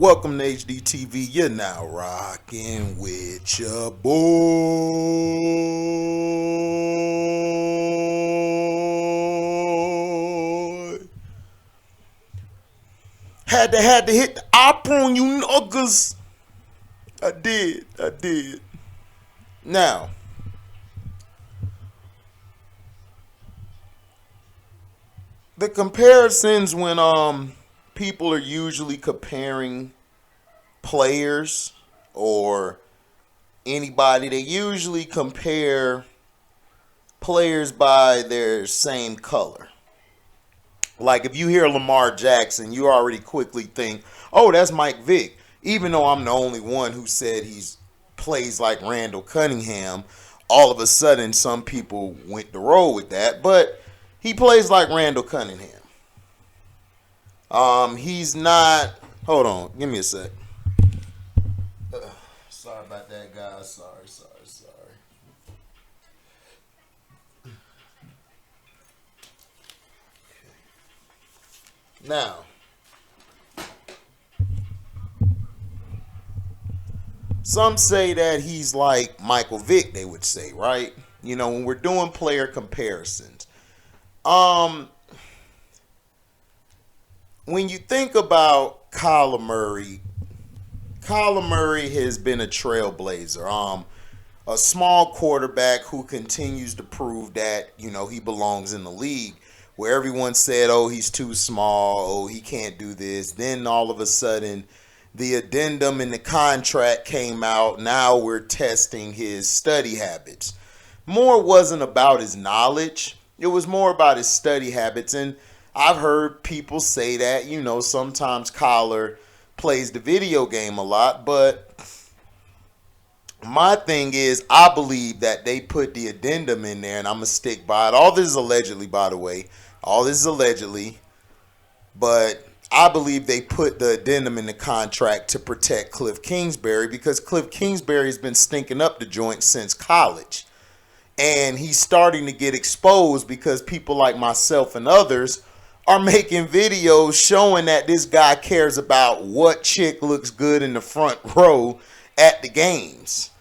Welcome to HDiiTV. You're now rocking with your boy. Had to hit the op on you niggas. I did. Now, the comparisons when people are usually comparing players or anybody, they usually compare players by their same color. Like if you hear Lamar Jackson, you already quickly think, oh, that's Mike Vick. Even though I'm the only one who said he's plays like Randall Cunningham, all of a sudden some people went the road with that, but he plays like Randall Cunningham. He's not. Hold on, give me a sec. Sorry about that, guys. Sorry. Now, some say that he's like Michael Vick, they would say, right? You know, when we're doing player comparisons. When you think about Kyler Murray has been a trailblazer. A small quarterback who continues to prove that, you know, he belongs in the league. Where everyone said, oh, he's too small, oh, he can't do this. Then all of a sudden, the addendum in the contract came out. Now we're testing his study habits. More wasn't about his knowledge. It was more about his study habits. And I've heard people say that, you know, sometimes Kyler plays the video game a lot. But my thing is, I believe that they put the addendum in there, and I'm going to stick by it. All this is allegedly, by the way. All this is allegedly. But I believe they put the addendum in the contract to protect Cliff Kingsbury, because Cliff Kingsbury has been stinking up the joint since college. And he's starting to get exposed because people like myself and others are making videos showing that this guy cares about what chick looks good in the front row at the games.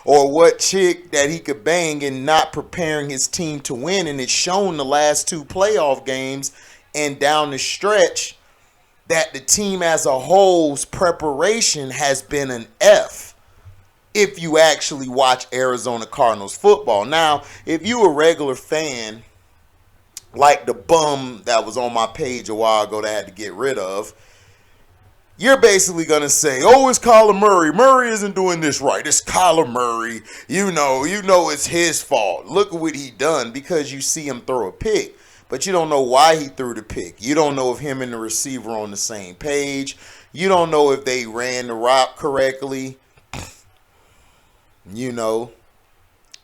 Or what chick that he could bang, and not preparing his team to win. And it's shown the last two playoff games and down the stretch that the team as a whole's preparation has been an F. If you actually watch Arizona Cardinals football. Now, if you a regular fan, like the bum that was on my page a while ago that I had to get rid of, you're basically going to say, oh, it's Kyler Murray. Murray isn't doing this right. It's Kyler Murray. You know it's his fault. Look at what he done, because you see him throw a pick. But you don't know why he threw the pick. You don't know if him and the receiver are on the same page. You don't know if they ran the route correctly. You know,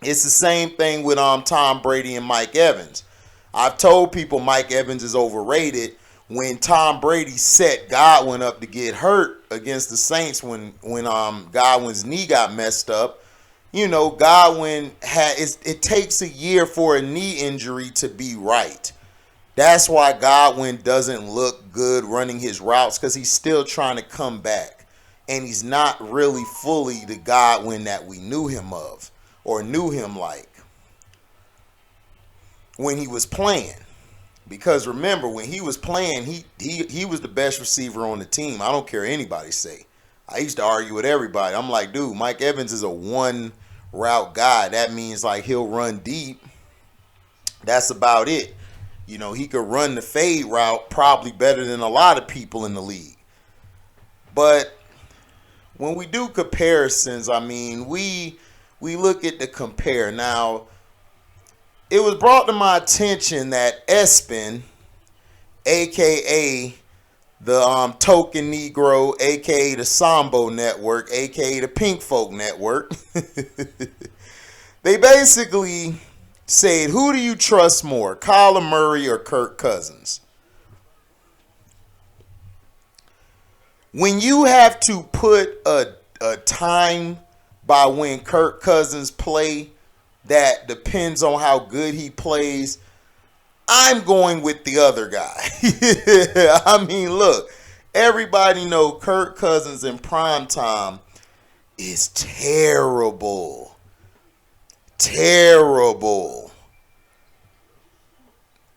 it's the same thing with Tom Brady and Mike Evans. I've told people Mike Evans is overrated. When Tom Brady set Godwin up to get hurt against the Saints when Godwin's knee got messed up, you know, Godwin it takes a year for a knee injury to be right. That's why Godwin doesn't look good running his routes, because he's still trying to come back. And he's not really fully the Godwin that we knew him of, or knew him like when he was playing. Because remember, when he was playing, he was the best receiver on the team. I don't care what anybody say. I used to argue with everybody. I'm like, dude, Mike Evans is a one route guy. That means like he'll run deep. That's about it. You know, he could run the fade route probably better than a lot of people in the league. But when we do comparisons, I mean, we look at the compare. Now, it was brought to my attention that espn, a.k.a. the Token Negro, a.k.a. the Sambo Network, a.k.a. the Pink Folk Network, they basically said, who do you trust more, Kyler Murray or Kirk Cousins? When you have to put a time by when Kirk Cousins play that depends on how good he plays, I'm going with the other guy. I mean, look, Everybody know Kirk Cousins in prime time is terrible. Terrible.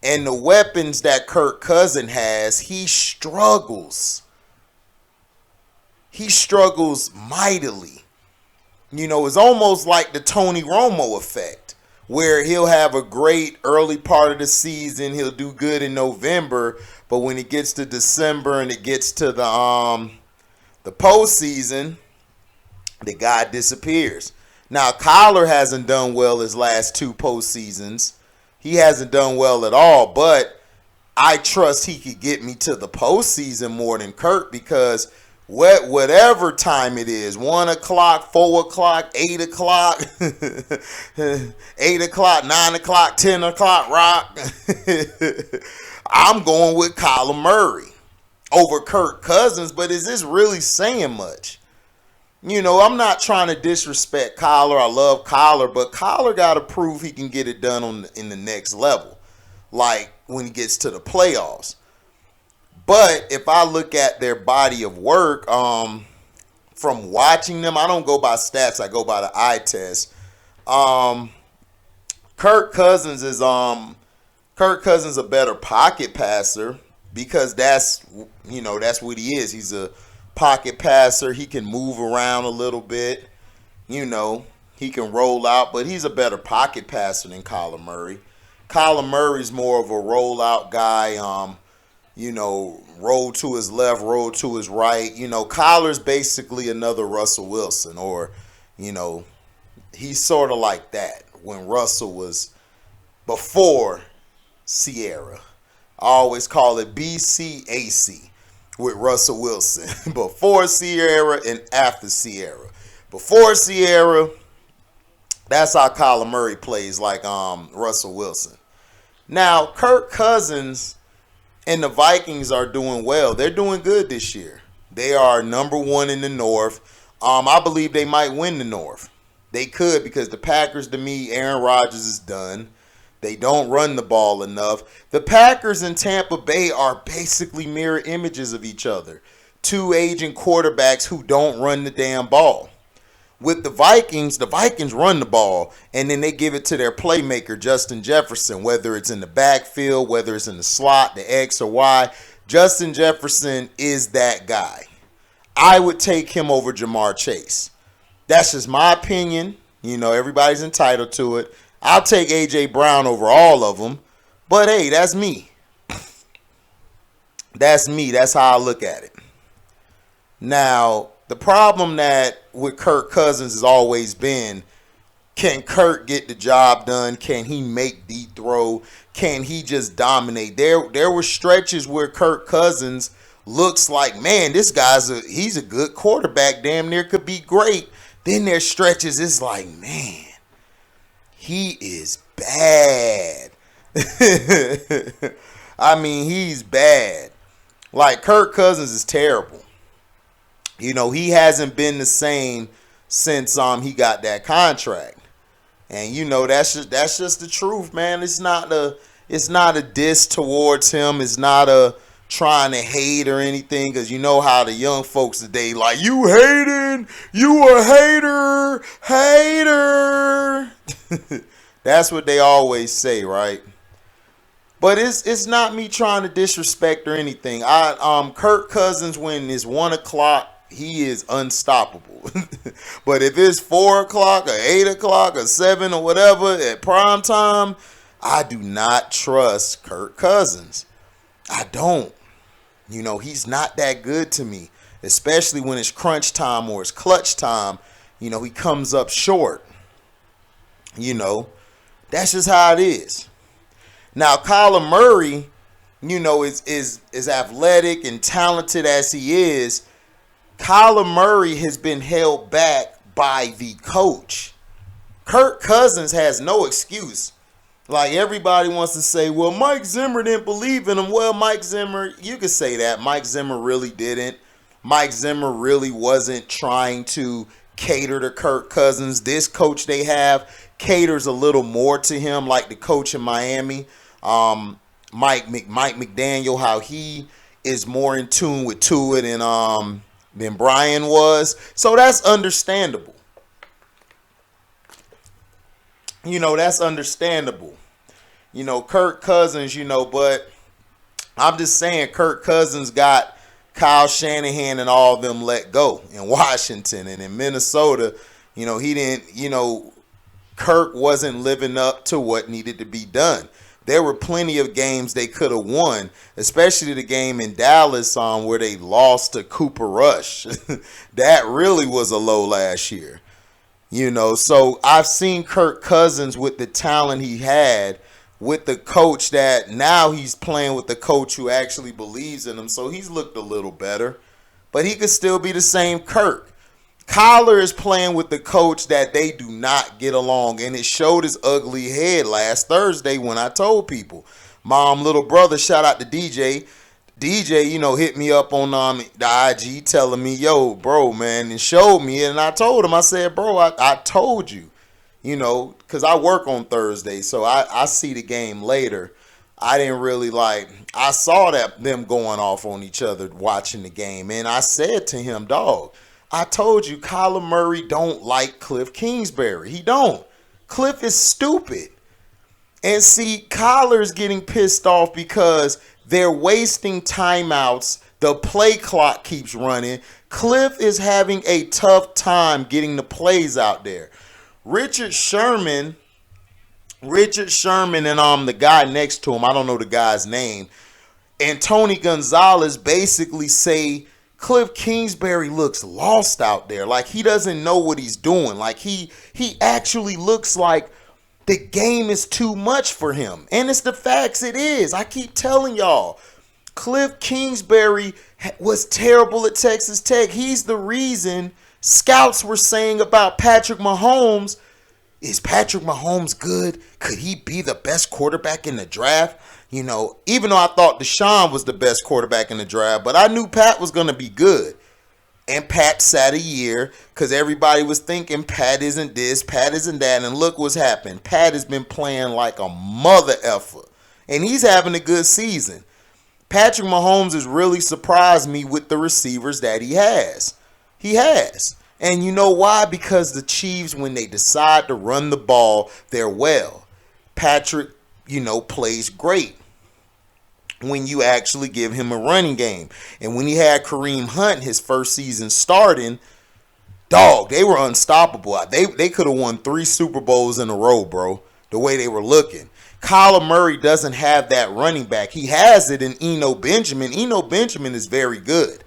And the weapons that Kirk Cousins has, he struggles. He struggles mightily. You know, it's almost like the Tony Romo effect, where he'll have a great early part of the season, he'll do good in November, but when it gets to December and it gets to the postseason, the guy disappears. Now, Kyler hasn't done well his last 2 postseasons. He hasn't done well at all, but I trust he could get me to the postseason more than Kirk, because whatever time it is, 1 o'clock, 4 o'clock, 8 o'clock, 8 o'clock, 9 o'clock, 10 o'clock, rock, I'm going with Kyler Murray over Kirk Cousins. But is this really saying much? You know, I'm not trying to disrespect Kyler. I love Kyler, but Kyler got to prove he can get it done in the next level, like when he gets to the playoffs. But if I look at their body of work, from watching them, I don't go by stats, I go by the eye test. Kirk Cousins is a better pocket passer, because that's what he is. He's a pocket passer. He can move around a little bit. You know, he can roll out, but he's a better pocket passer than Kyler Murray. Kyler Murray's more of a rollout guy. Roll to his left, roll to his right. You know, Kyler's basically another Russell Wilson, or, he's sort of like that when Russell was before Sierra. I always call it BCAC with Russell Wilson. Before Sierra and after Sierra. Before Sierra, that's how Kyler Murray plays, like Russell Wilson. Now, Kirk Cousins and the Vikings are doing well. They're doing good this year. They are number 1 in the North. I believe they might win the North. They could, because the Packers, to me, Aaron Rodgers is done. They don't run the ball enough. The Packers and Tampa Bay are basically mirror images of each other. 2 aging quarterbacks who don't run the damn ball. With the Vikings run the ball, and then they give it to their playmaker, Justin Jefferson, whether it's in the backfield, whether it's in the slot, the X or Y. Justin Jefferson is that guy. I would take him over Jamar Chase. That's just my opinion. Everybody's entitled to it. I'll take A.J. Brown over all of them. But, hey, that's me. That's me. That's how I look at it. Now, the problem that with Kirk Cousins has always been, can Kirk get the job done? Can he make the throw? Can he just dominate? There were stretches where Kirk Cousins looks like, man, this he's a good quarterback. Damn near could be great. Then there's stretches, it's like, man, he is bad. I mean, he's bad. Like, Kirk Cousins is terrible. He hasn't been the same since he got that contract. And that's just the truth, man. It's not a diss towards him. It's not a trying to hate or anything, because you know how the young folks today, like, you hating, you a hater. That's what they always say, right? But it's not me trying to disrespect or anything. Kirk Cousins, when it's 1 o'clock, he is unstoppable. But if it's 4 o'clock or 8 o'clock or 7 or whatever at prime time, I do not trust Kirk Cousins. I don't. He's not that good to me, especially when it's crunch time or it's clutch time. He comes up short. That's just how it is. Now, Kyler Murray, is athletic and talented as he is. Kyler Murray has been held back by the coach. Kirk Cousins has no excuse. Like, everybody wants to say, well, Mike Zimmer didn't believe in him. Well, Mike Zimmer, you could say that. Mike Zimmer really didn't. Mike Zimmer really wasn't trying to cater to Kirk Cousins. This coach they have caters a little more to him, like the coach in Miami, Mike McDaniel, how he is more in tune with Tua than Brian was. So that's understandable. That's understandable. Kirk Cousins, but I'm just saying Kirk Cousins got Kyle Shanahan and all of them let go in Washington. And in Minnesota, he didn't, Kirk wasn't living up to what needed to be done. There were plenty of games they could have won, especially the game in Dallas where they lost to Cooper Rush. That really was a low last year. So I've seen Kirk Cousins with the talent he had, with the coach that now he's playing with the coach who actually believes in him. So he's looked a little better, but he could still be the same Kirk. Kyler is playing with the coach that they do not get along, and it showed his ugly head last Thursday when I told people. Mom, little brother, shout out to DJ. DJ, hit me up on the IG telling me, yo, bro, man, and showed me. And I told him, I said, bro, I told you, because I work on Thursday, so I see the game later. I didn't really I saw that them going off on each other watching the game. And I said to him, dog, I told you Kyler Murray don't like Cliff Kingsbury. He don't. Cliff is stupid. And see, Kyler's getting pissed off because they're wasting timeouts. The play clock keeps running. Cliff is having a tough time getting the plays out there. Richard Sherman and the guy next to him, I don't know the guy's name, and Tony Gonzalez basically say Cliff Kingsbury looks lost out there. Like he doesn't know what he's doing. Like he actually looks like the game is too much for him. And it's the facts, it is. I keep telling y'all. Cliff Kingsbury was terrible at Texas Tech. He's the reason scouts were saying about Patrick Mahomes. Is Patrick Mahomes good? Could he be the best quarterback in the draft? Even though I thought Deshaun was the best quarterback in the draft, but I knew Pat was going to be good. And Pat sat a year because everybody was thinking Pat isn't this, Pat isn't that. And look what's happened. Pat has been playing like a mother effer. And he's having a good season. Patrick Mahomes has really surprised me with the receivers that he has. He has. And you know why? Because the Chiefs, when they decide to run the ball, they're well. Patrick, plays great when you actually give him a running game. And when he had Kareem Hunt his first season starting, dog, they were unstoppable. They could have won 3 Super Bowls in a row, bro, the way they were looking. Kyler Murray doesn't have that running back. He has it in Eno Benjamin. Eno Benjamin is very good.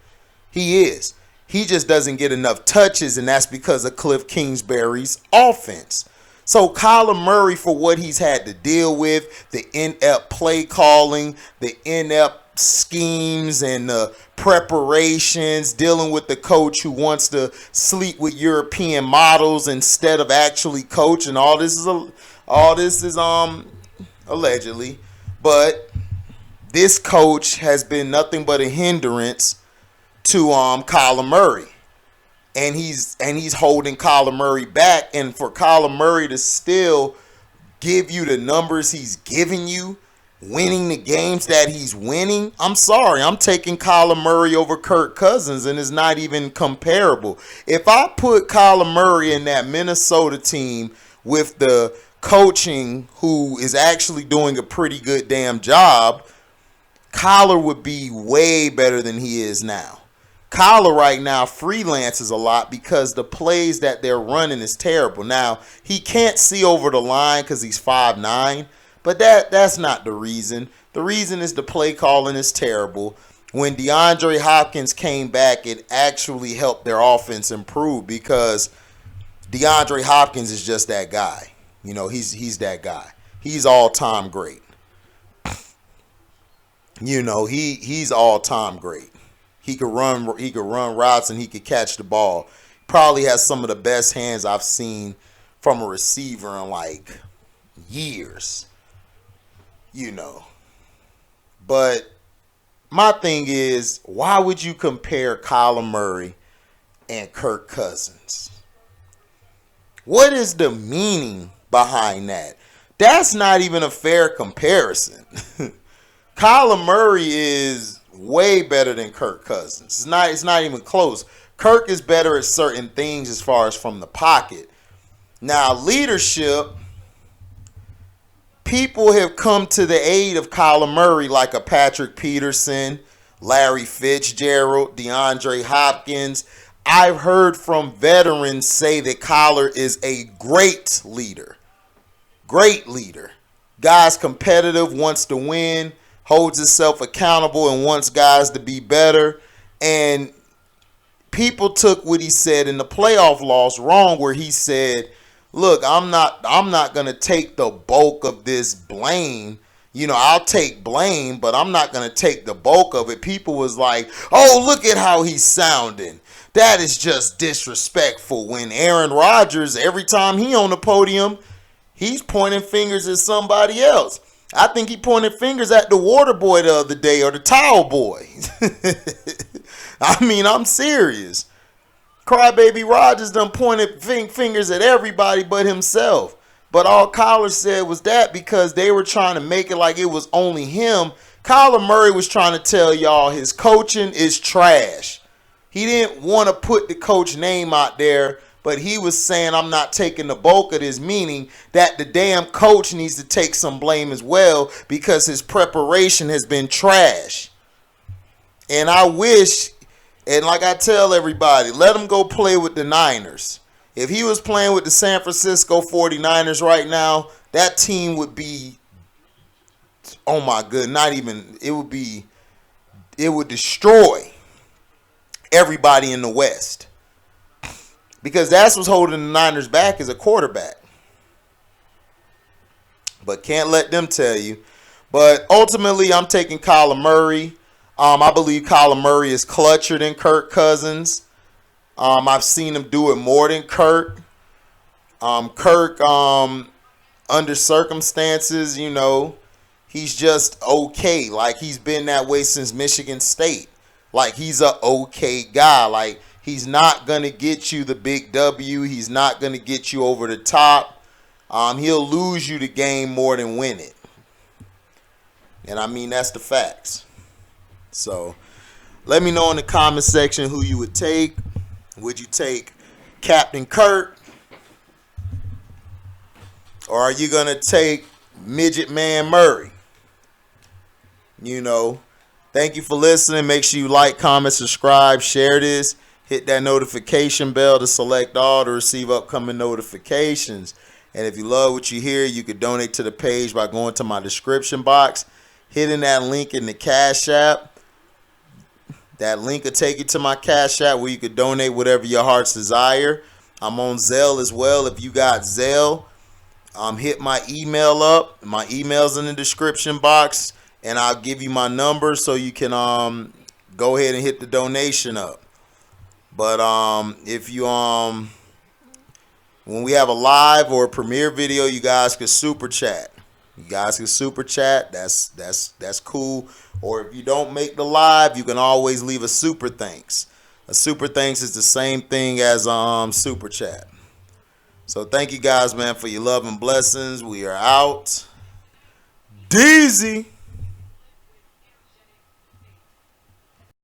He is. He just doesn't get enough touches, and that's because of Cliff Kingsbury's offense. So Kyler Murray, for what he's had to deal with, the inept play calling, the inept schemes and the preparations, dealing with the coach who wants to sleep with European models instead of actually coaching. All this is allegedly, but this coach has been nothing but a hindrance to Kyler Murray. And he's holding Kyler Murray back. And for Kyler Murray to still give you the numbers he's giving you, winning the games that he's winning, I'm sorry. I'm taking Kyler Murray over Kirk Cousins, and it's not even comparable. If I put Kyler Murray in that Minnesota team with the coaching who is actually doing a pretty good damn job, Kyler would be way better than he is now. Kyler right now freelances a lot because the plays that they're running is terrible. Now, he can't see over the line because he's 5'9", but that's not the reason. The reason is the play calling is terrible. When DeAndre Hopkins came back, it actually helped their offense improve because DeAndre Hopkins is just that guy. He's that guy. He's all-time great. He's all-time great. He could run routes and he could catch the ball. Probably has some of the best hands I've seen from a receiver in years. But my thing is, why would you compare Kyler Murray and Kirk Cousins? What is the meaning behind that? That's not even a fair comparison. Kyler Murray is Way better than Kirk Cousins. It's not even close. Kirk is better at certain things as far as from the pocket. Now, leadership, people have come to the aid of Kyler Murray like a Patrick Peterson, Larry Fitzgerald, DeAndre Hopkins. I've heard from veterans say that Kyler is a great leader. Great leader. Guy's competitive, wants to win, holds himself accountable, and wants guys to be better. And people took what he said in the playoff loss wrong, where he said, look, I'm not going to take the bulk of this blame. You know, I'll take blame, but I'm not going to take the bulk of it. People was like, oh, look at how he's sounding. That is just disrespectful. When Aaron Rodgers, every time he on the podium, he's pointing fingers at somebody else. I think he pointed fingers at the water boy the other day, or the towel boy. I mean, I'm serious. Crybaby Rodgers done pointed fingers at everybody but himself. But all Kyler said was that because they were trying to make it like it was only him. Kyler Murray was trying to tell y'all his coaching is trash. He didn't want to put the coach name out there, but he was saying, I'm not taking the bulk of this, meaning that the damn coach needs to take some blame as well because his preparation has been trash. And I wish, and like I tell everybody, let him go play with the Niners. If he was playing with the San Francisco 49ers right now, that team would be, oh my good, not even, it would destroy everybody in the West. Because that's what's holding the Niners back is a quarterback. But can't let them tell you. But ultimately, I'm taking Kyler Murray. I believe Kyler Murray is clutcher than Kirk Cousins. I've seen him do it more than Kirk. Kirk, under circumstances, you know, he's just okay. Like, he's been that way since Michigan State. Like, he's a okay guy. Like, he's not going to get you the big W. He's not going to get you over the top. He'll lose you the game more than win it. And I mean, that's the facts. So, let me know in the comment section who you would take. Would you take Captain Kirk? Or are you going to take Midget Man Murray? You know. Thank you for listening. Make sure you like, comment, subscribe, share this. Hit that notification bell to select all to receive upcoming notifications. And if you love what you hear, you could donate to the page by going to my description box, hitting that link in the Cash App. That link will take you to my Cash App where you could donate whatever your heart's desire. I'm on Zelle as well. If you got Zelle, hit my email up. My email's in the description box. And I'll give you my number so you can go ahead and hit the donation up. But if you when we have a live or a premiere video, you guys can super chat. You guys can super chat. That's cool. Or if you don't make the live, you can always leave a super thanks. A super thanks is the same thing as super chat. So thank you guys, man, for your love and blessings. We are out. Deezy.